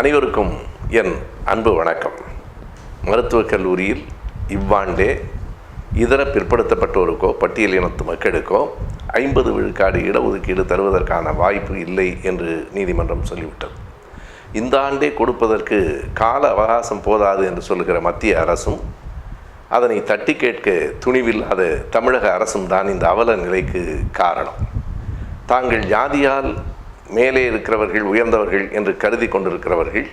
அனைவருக்கும் என் அன்பு வணக்கம். மருத்துவக் கல்லூரியில் இவ்வாண்டே இதர பிற்படுத்தப்பட்டோருக்கோ பட்டியலினத்து மக்களுக்கோ 50 விழுக்காடு இடஒதுக்கீடு தருவதற்கான வாய்ப்பு இல்லை என்று நீதிமன்றம் சொல்லிவிட்டது. இந்த ஆண்டே கொடுப்பதற்கு கால அவகாசம் போதாது என்று சொல்லுகிற மத்திய அரசும் அதனை தட்டி கேட்க துணிவில்லாத தமிழக அரசும் தான் இந்த அவல நிலைக்கு காரணம். தாங்கள் ஜாதியால் மேலே இருக்கிறவர்கள் உயர்ந்தவர்கள் என்று கருதி கொண்டிருக்கிறவர்கள்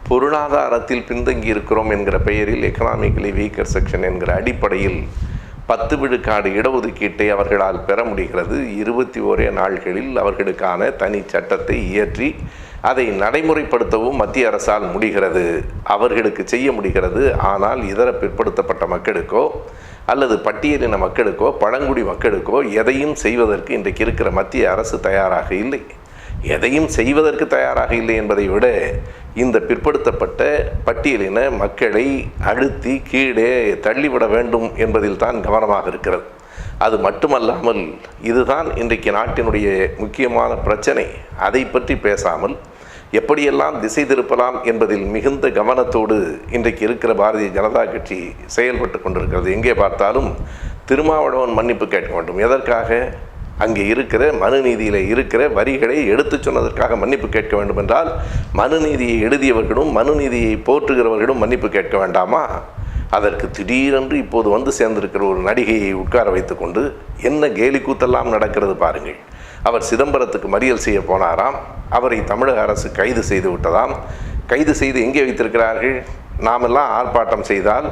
பொருளாதாரத்தில் பின்தங்கி இருக்கிறோம் என்கிற பெயரில் எக்கனாமிக்கலி வீக்கர் செக்ஷன் என்கிற அடிப்படையில் 10 விழுக்காடு இடஒதுக்கீட்டை அவர்களால் பெற முடிகிறது. 21 நாள்களில் அவர்களுக்கான தனி சட்டத்தை இயற்றி அதை நடைமுறைப்படுத்தவும் மத்திய அரசால் முடிகிறது, அவர்களுக்கு செய்ய முடிகிறது. ஆனால் இதர பிற்படுத்தப்பட்ட மக்களுக்கோ அல்லது பட்டியலின மக்களுக்கோ பழங்குடி மக்களுக்கோ எதையும் செய்வதற்கு இன்றைக்கு இருக்கிற மத்திய அரசு தயாராக இல்லை. எதையும் செய்வதற்கு தயாராக இல்லை என்பதை விட இந்த பிற்படுத்தப்பட்ட பட்டியலின மக்களை அழுத்தி கீழே தள்ளிவிட வேண்டும் என்பதில் தான் கவனமாக இருக்கிறது. அது மட்டுமல்லாமல் இதுதான் இன்றைக்கு நாட்டினுடைய முக்கியமான பிரச்சனை. அதை பற்றி பேசாமல் எப்படியெல்லாம் திசை திருப்பலாம் என்பதில் மிகுந்த கவனத்தோடு இன்றைக்கு இருக்கிற பாரதிய ஜனதா கட்சி செயல்பட்டு கொண்டிருக்கிறது. எங்கே பார்த்தாலும் திருமாவளவன் மன்னிப்பு கேட்க வேண்டும். எதற்காக? அங்கே இருக்கிற மனுநீதியில் இருக்கிற வரிகளை எடுத்து சொன்னதற்காக மன்னிப்பு கேட்க வேண்டும் என்றால் மனுநீதியை எழுதியவர்களும் மனுநீதியை போற்றுகிறவர்களும் மன்னிப்பு கேட்க வேண்டாமா? அதற்கு திடீரென்று இப்போது வந்து சேர்ந்திருக்கிற ஒரு நடிகையை உட்கார வைத்துக்கொண்டு என்ன கேலி கூத்தெல்லாம் நடக்கிறது பாருங்கள். அவர் சிதம்பரத்துக்கு மறியல் செய்ய போனாராம். அவரை தமிழக அரசு கைது செய்து விட்டதாம். கைது செய்து எங்கே வைத்திருக்கிறார்கள்? நாமெல்லாம் ஆர்ப்பாட்டம் செய்தால்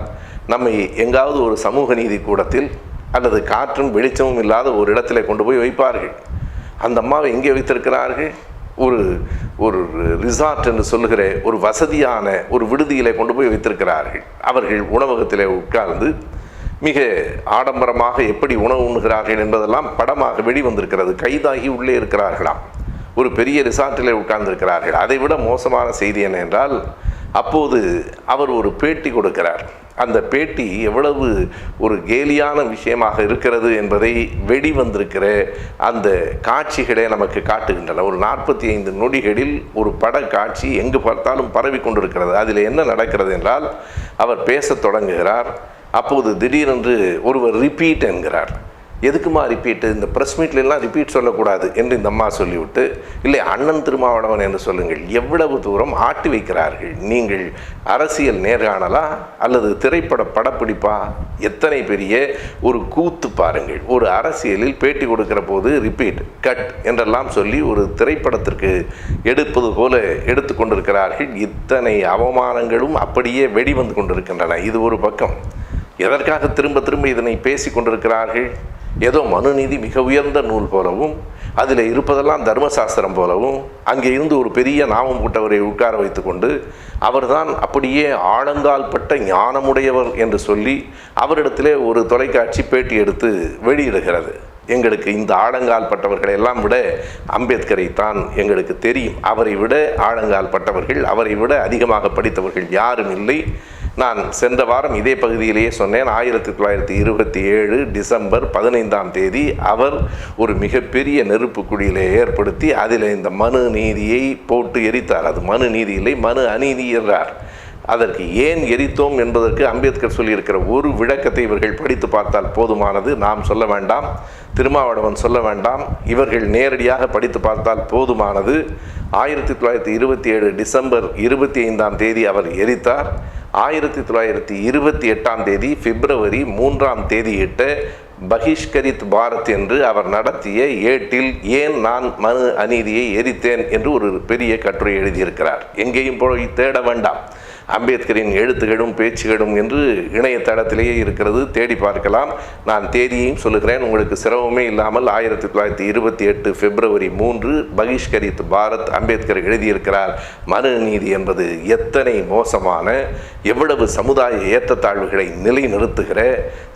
நம்மை எங்காவது ஒரு சமூக நீதி கூடத்தில் அல்லது காற்றும் வெளிச்சமும் இல்லாத ஒரு இடத்துல கொண்டு போய் வைப்பார்கள். அந்த அம்மாவை எங்கே வைத்திருக்கிறார்கள்? ஒரு ரிசார்ட் என்று சொல்லுகிற ஒரு வசதியான ஒரு விடுதியிலே கொண்டு போய் வைத்திருக்கிறார்கள். அவர்கள் உணவகத்தில் உட்கார்ந்து மிக ஆடம்பரமாக எப்படி உணவு உண்ணுகிறார்கள் என்பதெல்லாம் படமாக வெளிவந்திருக்கிறது. கைதாகி உள்ளே இருக்கிறார்களாம். ஒரு பெரிய ரிசார்ட்டில் உட்கார்ந்திருக்கிறார்கள். அதை விட மோசமான செய்தி என்ன என்றால், அப்போது அவர் ஒரு பேட்டி கொடுக்கிறார். அந்த பேட்டி எவ்வளவு ஒரு கேலியான விஷயமாக இருக்கிறது என்பதை வெளிவந்திருக்கிற அந்த காட்சிகளே நமக்கு காட்டுகின்றன. ஒரு 45 நொடிகளில் ஒரு பட காட்சி எங்கு பார்த்தாலும் பரவி கொண்டிருக்கிறது. அதில் என்ன நடக்கிறது என்றால், அவர் பேசத் தொடங்குகிறார். அப்போது திடீரென்று ஒருவர் ரிப்பீட் என்கிறார். எதுக்குமா ரிப்பீட்டு? இந்த ப்ரெஸ் மீட்லாம் ரிப்பீட் சொல்லக்கூடாது என்று இந்த அம்மா சொல்லிவிட்டு, இல்லை அண்ணன் திருமாவளவன் என்று சொல்லுங்கள். எவ்வளவு தூரம் ஆட்டி வைக்கிறார்கள். நீங்கள் அரசியல் நேர்காணலா அல்லது திரைப்பட படப்பிடிப்பா? எத்தனை பெரிய ஒரு கூத்து பாருங்கள். ஒரு அரசியலில் பேட்டி கொடுக்கிற போது ரிப்பீட், கட் என்றெல்லாம் சொல்லி ஒரு திரைப்படத்திற்கு எடுப்பது போல எடுத்து கொண்டிருக்கிறார்கள். இத்தனை அவமானங்களும் அப்படியே வெளிவந்து கொண்டிருக்கின்றன. இது ஒரு பக்கம். எதற்காக திரும்ப திரும்ப இதனை பேசி கொண்டிருக்கிறார்கள்? ஏதோ மனுநீதி மிக உயர்ந்த நூல் போலவும் அதில் இருப்பதெல்லாம் தர்மசாஸ்திரம் போலவும் அங்கே இருந்து ஒரு பெரிய நாமம் போட்டவரை உட்கார வைத்து கொண்டு அவர்தான் அப்படியே ஆழங்கால் பட்ட ஞானமுடையவர் என்று சொல்லி அவரிடத்திலே ஒரு தொலைக்காட்சி பேட்டி எடுத்து வெளியிடுகிறது. எங்களுக்கு இந்த ஆழங்கால் பட்டவர்களை எல்லாம் விட அம்பேத்கரை தான் எங்களுக்கு தெரியும். அவரை விட ஆழங்கால் பட்டவர்கள், அவரை விட அதிகமாக படித்தவர்கள் யாரும் இல்லை. நான் சென்ற வாரம் இதே பகுதியிலேயே சொன்னேன். 1927 டிசம்பர் 15ஆம் தேதி அவர் ஒரு மிகப்பெரிய நெருப்பு குழியிலே ஏற்படுத்தி அதில் இந்த மனு நீதியை போட்டு எரித்தார். அது மனு நீதி இல்லை, மனு அநீதி என்றார். அதற்கு ஏன் எரித்தோம் என்பதற்கு அம்பேத்கர் சொல்லியிருக்கிற ஒரு விளக்கத்தை இவர்கள் படித்து பார்த்தால் போதுமானது. நாம் சொல்ல வேண்டாம், திருமாவளவன் சொல்ல வேண்டாம், இவர்கள் நேரடியாக படித்து பார்த்தால் போதுமானது. 1927 டிசம்பர் 25ஆம் தேதி அவர் எரித்தார். 1928ஆம் தேதி பிப்ரவரி 3ஆம் தேதியிட்ட பகிஷ்கரித் பாரத் என்று அவர் நடத்திய ஏட்டில் ஏன் நான் மனு அநீதியை எரித்தேன் என்று ஒரு பெரிய கட்டுரை எழுதியிருக்கிறார். எங்கேயும் போய் தேட வேண்டாம். அம்பேத்கரின் எழுத்துகளும் பேச்சுகளும் என்று இணையதளத்திலேயே இருக்கிறது, தேடி பார்க்கலாம். நான் தேதியையும் சொல்லுகிறேன், உங்களுக்கு சிரமமே இல்லாமல். 1928 பிப்ரவரி 3 பகிஷ்கரித் பாரத் அம்பேத்கர் எழுதியிருக்கிறார். மனு நீதி என்பது எத்தனை மோசமான, எவ்வளவு சமுதாய ஏற்றத்தாழ்வுகளை நிலைநிறுத்துகிற,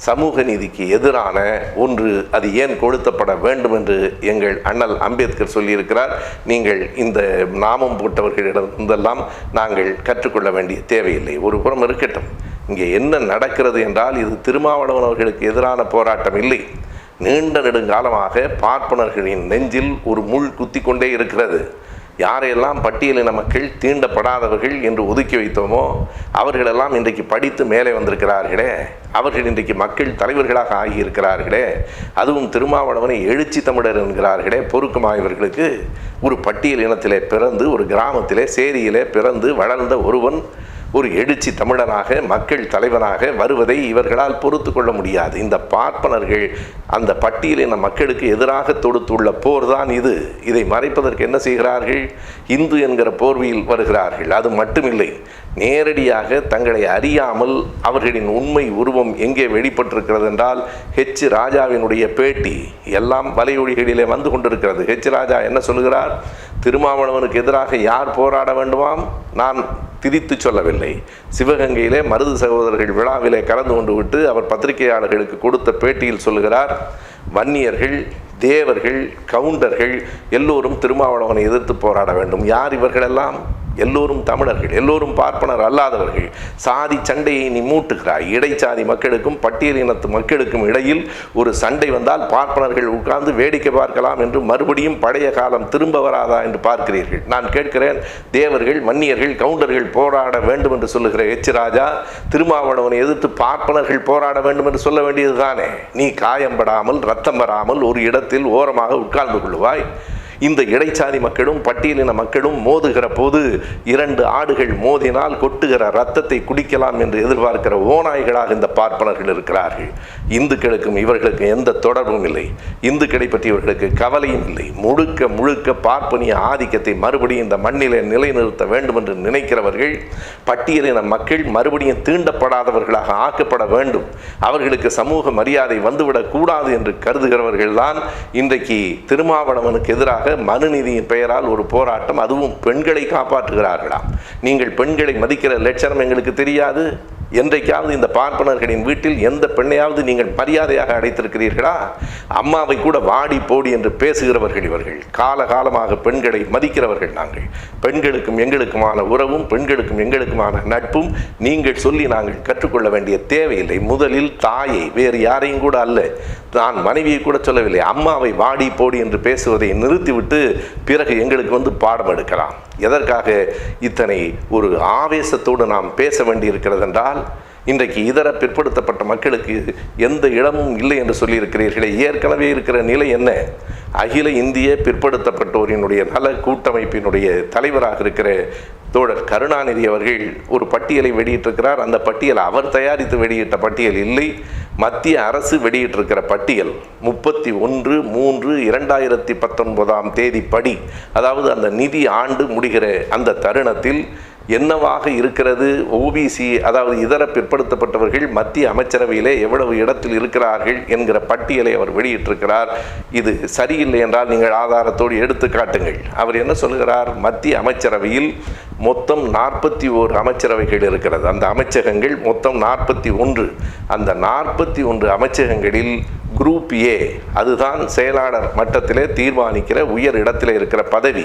சமூக நீதிக்கு எதிரான ஒன்று, அது ஏன் கொளுத்தப்பட வேண்டும் என்று எங்கள் அண்ணல் அம்பேத்கர் சொல்லியிருக்கிறார். நீங்கள் இந்த நாமம் போட்டவர்களிடமிருந்தெல்லாம் நாங்கள் கற்றுக்கொள்ள வேண்டிய தேவையில்லை. ஒரு புறம் இருக்கட்டும், இங்கே என்ன நடக்கிறது என்றால், இது திருமாவளவன் அவர்களுக்கு எதிரான போராட்டம் இல்லை. நீண்ட நெடுங்காலமாக பார்ப்பனர்களின் நெஞ்சில் ஒரு முள் குத்தி கொண்டே இருக்கிறது. யாரையெல்லாம் பட்டியலின மக்கள் தீண்டப்படாதவர்கள் என்று ஒதுக்கி வைத்தோமோ அவர்களெல்லாம் இன்றைக்கு படித்து மேலே வந்திருக்கிறார்களே, அவர்கள் இன்றைக்கு மக்கள் தலைவர்களாக ஆகியிருக்கிறார்களே, அதுவும் திருமாவளவனை எழுச்சி தமிழர் என்கிறார்களே. பொறுக்குமா இவர்களுக்கு? ஒரு பட்டியல் இனத்திலே பிறந்து ஒரு கிராமத்திலே சேரியிலே பிறந்து வளர்ந்த ஒருவன் ஒரு எழுச்சி தமிழனாக மக்கள் தலைவனாக வருவதை இவர்களால் பொறுத்து கொள்ள முடியாது. இந்த பார்ப்பனர்கள் அந்த பட்டியலின மக்களுக்கு எதிராக தொடுத்துள்ள போர் தான் இது. இதை மறைப்பதற்கு என்ன செய்கிறார்கள்? இந்து என்கிற போர்வையில் வருகிறார்கள். அது மட்டுமில்லை, நேரடியாக தங்களை அறியாமல் அவர்களின் உண்மை உருவம் எங்கே வெளிப்பட்டிருக்கிறது என்றால் ஹெச் ராஜாவினுடைய பேட்டி எல்லாம் வலையொலிகளிலே வந்து கொண்டிருக்கிறது. ஹெச் ராஜா என்ன சொல்கிறார்? திருமாவளவனுக்கு எதிராக யார் போராட வேண்டுமாம்? நான் திரித்து சொல்லவில்லை. சிவகங்கையிலே மருது சகோதரர்கள் விழாவிலே கலந்து கொண்டு விட்டு அவர் பத்திரிகையாளர்களுக்கு கொடுத்த பேட்டியில் சொல்லுகிறார், வன்னியர்கள், தேவர்கள், கவுண்டர்கள் எல்லோரும் திருமாவளவனை எதிர்த்து போராட வேண்டும். யார் இவர்களெல்லாம்? எல்லோரும் தமிழர்கள், எல்லோரும் பார்ப்பனர் அல்லாதவர்கள். சாதி சண்டையை நீ மூட்டுகிறாய். இடைச்சாதி மக்களுக்கும் பட்டியலினத்து மக்களுக்கும் இடையில் ஒரு சண்டை வந்தால் பார்ப்பனர்கள் உட்கார்ந்து வேடிக்கை பார்க்கலாம் என்று மறுபடியும் பழைய காலம் திரும்ப வராதா என்று பார்க்கிறீர்கள். நான் கேட்கிறேன், தேவர்கள், வன்னியர்கள், கவுண்டர்கள் போராட வேண்டும் என்று சொல்லுகிற ஹெச் ராஜா திருமாவளவனை எதிர்த்து பார்ப்பனர்கள் போராட வேண்டும் என்று சொல்ல வேண்டியது தானே? நீ காயம்படாமல் ரத்தம் வராமல் ஒரு இடத்தில் ஓரமாக உட்கார்ந்து கொள்வாய். இந்த இடைச்சாதி மக்களும் பட்டியலின மக்களும் மோதுகிற போது 2 ஆடுகள் மோதினால் கொட்டுகிற ரத்தத்தை குடிக்கலாம் என்று எதிர்பார்க்கிற ஓநாய்களாக இந்த பார்ப்பனர்கள் இருக்கிறார்கள். இந்துக்களுக்கும் இவர்களுக்கும் எந்த தொடர்பும் இல்லை. இந்துக்களை பற்றி இவர்களுக்கு கவலையும் இல்லை. முழுக்க முழுக்க பார்ப்பனிய ஆதிக்கத்தை மறுபடியும் இந்த மண்ணிலே நிலைநிறுத்த வேண்டும் என்று நினைக்கிறவர்கள், பட்டியலின மக்கள் மறுபடியும் தீண்டப்படாதவர்களாக ஆக்கப்பட வேண்டும், அவர்களுக்கு சமூக மரியாதை வந்துவிடக் கூடாது என்று கருதுகிறவர்கள் தான் இன்றைக்கு திருமாவளவனுக்கு எதிராக மனுநீதியின் பெயரால் ஒரு போராட்டம், அதுவும் பெண்களை காப்பாற்றுகிறார்களாம். நீங்கள் பெண்களை மதிக்கிற லட்சணம் எங்களுக்கு தெரியாது. என்றைக்காவது இந்த பார்ப்பனர்களின் வீட்டில் எந்த பெண்ணையாவது நீங்கள் மரியாதையாக அடைத்திருக்கிறீர்களா? அம்மாவை கூட வாடி போடி என்று பேசுகிறவர்கள் இவர்கள். காலகாலமாக பெண்களை மதிக்கிறவர்கள் நாங்கள். பெண்களுக்கும் எங்களுக்குமான உறவும் பெண்களுக்கும் எங்களுக்குமான நட்பும் நீங்கள் சொல்லி நாங்கள் கற்றுக்கொள்ள வேண்டிய தேவையில்லை. முதலில் தாயை, வேறு யாரையும் கூட அல்ல, நான் மனைவியை கூட சொல்லவில்லை, அம்மாவை வாடி போடி என்று பேசுவதை நிறுத்திவிட்டு பிறகு எங்களுக்கு வந்து பாடம் எடுக்கலாம். எதற்காக இத்தனை ஒரு ஆவேசத்தோடு நாம் பேச வேண்டியிருக்கிறது என்றால், இன்றைக்கு இதர பிற்படுத்தப்பட்ட மக்களுக்கு எந்த இடமும் இல்லை என்று சொல்லியிருக்கிறீர்களே. ஏற்கனவே இருக்கிற நிலை என்ன? அகில இந்திய பிற்படுத்தப்பட்டோரினுடைய நல கூட்டமைப்பினுடைய தலைவராக இருக்கிற தோழர் கருணாநிதி அவர்கள் ஒரு பட்டியலை வெளியிட்டிருக்கிறார். அந்த பட்டியல் அவர் தயாரித்து வெளியிட்ட பட்டியல் இல்லை, மத்திய அரசு வெளியிட்டிருக்கிற பட்டியல் 31/3/2019 படி, அதாவது அந்த நிதி ஆண்டு முடிகிற அந்த தருணத்தில் என்னவாக இருக்கிறது ஓபிசி, அதாவது இதர பிற்படுத்தப்பட்டவர்கள் மத்திய அமைச்சரவையிலே எவ்வளவு இடத்தில் இருக்கிறார்கள் என்கிற பட்டியலை அவர் வெளியிட்டிருக்கிறார். இது சரியில்லை என்றால் நீங்கள் ஆதாரத்தோடு எடுத்து காட்டுங்கள். அவர் என்ன சொல்கிறார்? மத்திய அமைச்சரவையில் மொத்தம் 41 அமைச்சரவைகள் இருக்கிறது. அந்த அமைச்சகங்கள் மொத்தம் 41. அந்த 41 அமைச்சகங்களில் குரூப் ஏ, அதுதான் செயலாளர் மட்டத்திலே தீர்மானிக்கிற உயர் இடத்திலே இருக்கிற பதவி.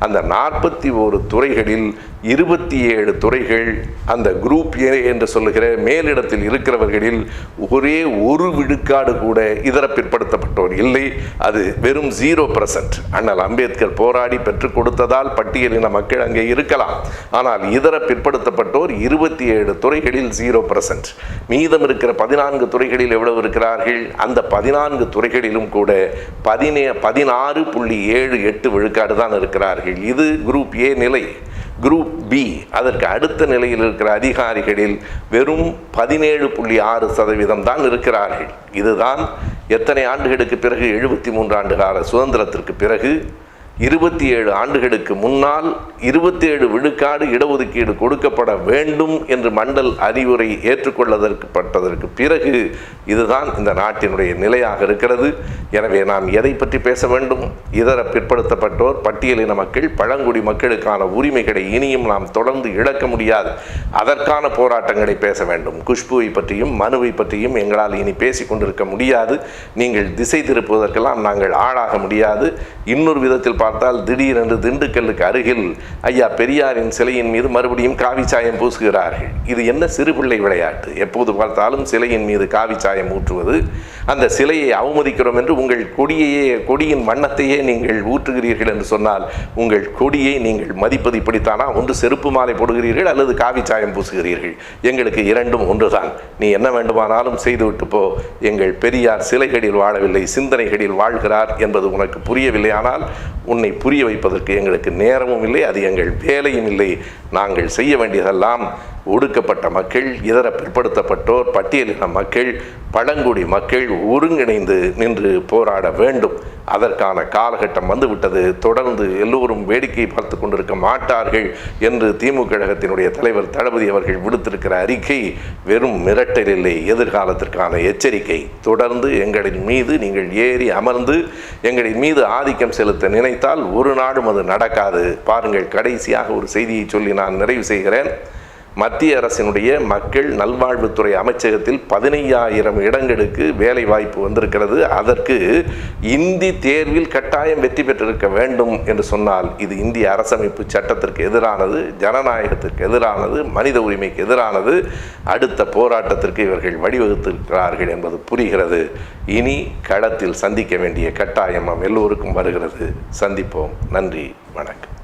அந்த 41 துறைகளில் 27 துறைகள் அந்த குரூப் ஏ என்று சொல்லுகிற மேலிடத்தில் இருக்கிறவர்களில் ஒரே ஒரு விழுக்காடு கூட இதர பிற்படுத்தப்பட்டோர் இல்லை. அது வெறும் 0%. அண்ணல் அம்பேத்கர் போராடி பெற்றுக் கொடுத்ததால் பட்டியலின மக்கள் அங்கே இருக்கலாம். ஆனால் இதர பிற்படுத்தப்பட்டோர் 27 துறைகளில் 0%. மீதம் இருக்கிற 14 துறைகளில் எவ்வளவு இருக்கிறார்கள்? அந்த 14 துறைகளிலும் கூட 16.78 விழுக்காடு தான் இருக்கிறார்கள். இது குரூப் ஏ நிலை. குரூப் பி, அதற்கு அடுத்த நிலையில் இருக்கிற அதிகாரிகளில் வெறும் 17.6% தான் இருக்கிறார்கள். இதுதான் எத்தனை ஆண்டுகளுக்கு பிறகு? 73 ஆண்டு கால சுதந்திரத்திற்கு பிறகு 27 ஆண்டுகளுக்கு முன்னால் 27 விழுக்காடு இடஒதுக்கீடு கொடுக்கப்பட வேண்டும் என்று மண்டல் அறிவுரை ஏற்றுக்கொள்ளப்பட்டதற்கு பிறகு இதுதான் இந்த நாட்டினுடைய நிலையாக இருக்கிறது. எனவே நாம் எதை பற்றி பேச வேண்டும்? இதர பிற்படுத்தப்பட்டோர், பட்டியலின மக்கள், பழங்குடி மக்களுக்கான உரிமைகளை இனியும் நாம் தொடர்ந்து இழக்க முடியாது. அதற்கான போராட்டங்களை பேச வேண்டும். குஷ்புவை பற்றியும் மனுவை பற்றியும் எங்களால் இனி பேசி கொண்டிருக்க முடியாது. நீங்கள் திசை திருப்புவதற்கெல்லாம் நாங்கள் ஆளாக முடியாது. இன்னொரு விதத்தில் பார்த்தால், திடீரென்று திண்டுக்கல்லுக்கு அருகில் ஐயா பெரியாரின் சிலையின் மீது மறுபடியும் காவி சாயம் பூசுகிறார்கள். இது என்ன சிறுபிள்ளை விளையாட்டு? எப்போது பார்த்தாலும் சிலையின் மீது காவி சாயம் ஊற்றுவது. அந்த சிலையை அவமதிக்கிறோம் என்று உங்கள் கொடியின் வண்ணத்தையே நீங்கள் ஊற்றுகிறீர்கள் என்று சொன்னால் உங்கள் கொடியை நீங்கள் மதிப்பது இப்படித்தானா? ஒன்று செருப்பு மாலை போடுகிறீர்கள் அல்லது காவி சாயம் பூசுகிறீர்கள். எங்களுக்கு இரண்டும் ஒன்றுதான். நீ என்ன வேண்டுமானாலும் செய்துவிட்டு போ. எங்கள் பெரியார் சிலைகளில் வாழவில்லை, சிந்தனைகளில் வாழ்கிறார் என்பது உனக்கு புரியவில்லை. ஆனால் உன்னை புரிய வைப்பதற்கு எங்களுக்கு நேரமும் இல்லை, அது எங்கள் வேலையும் இல்லை. நாங்கள் செய்ய வேண்டியதெல்லாம் ஒடுக்கப்பட்ட மக்கள், இதர பிற்படுத்தப்பட்டோர், பட்டியலின மக்கள், பழங்குடி மக்கள் ஒருங்கிணைந்து நின்று போராட வேண்டும். அதற்கான காலகட்டம் வந்துவிட்டது. தொடர்ந்து எல்லோரும் வேடிக்கை பார்த்து கொண்டிருக்க மாட்டார்கள் என்று திமுக கழகத்தினுடைய தலைவர் தளபதி அவர்கள் விடுத்திருக்கிற அறிக்கை வெறும் மிரட்டல் இல்லை, எதிர்காலத்திற்கான எச்சரிக்கை. தொடர்ந்து எங்களின் மீது நீங்கள் ஏறி அமர்ந்து எங்களின் மீது ஆதிக்கம் செலுத்த நினைத்தால் ஒரு நாடும் அது நடக்காது. பாருங்கள், கடைசியாக ஒரு செய்தியை சொல்லி நான் நிறைவு செய்கிறேன். மத்திய அரசினுடைய மக்கள் நல்வாழ்வுத்துறை அமைச்சகத்தில் 15,000 இடங்களுக்கு வேலை வாய்ப்பு வந்திருக்கிறது. அதற்கு இந்தி தேர்வில் கட்டாயம் வெற்றி பெற்றிருக்க வேண்டும் என்று சொன்னால் இது இந்திய அரசமைப்பு சட்டத்திற்கு எதிரானது, ஜனநாயகத்திற்கு எதிரானது, மனித உரிமைக்கு எதிரானது. அடுத்த போராட்டத்திற்கு இவர்கள் வழிவகுத்திருக்கிறார்கள் என்பது புரிகிறது. இனி களத்தில் சந்திக்க வேண்டிய கட்டாயம் நம் எல்லோருக்கும் வருகிறது. சந்திப்போம். நன்றி, வணக்கம்.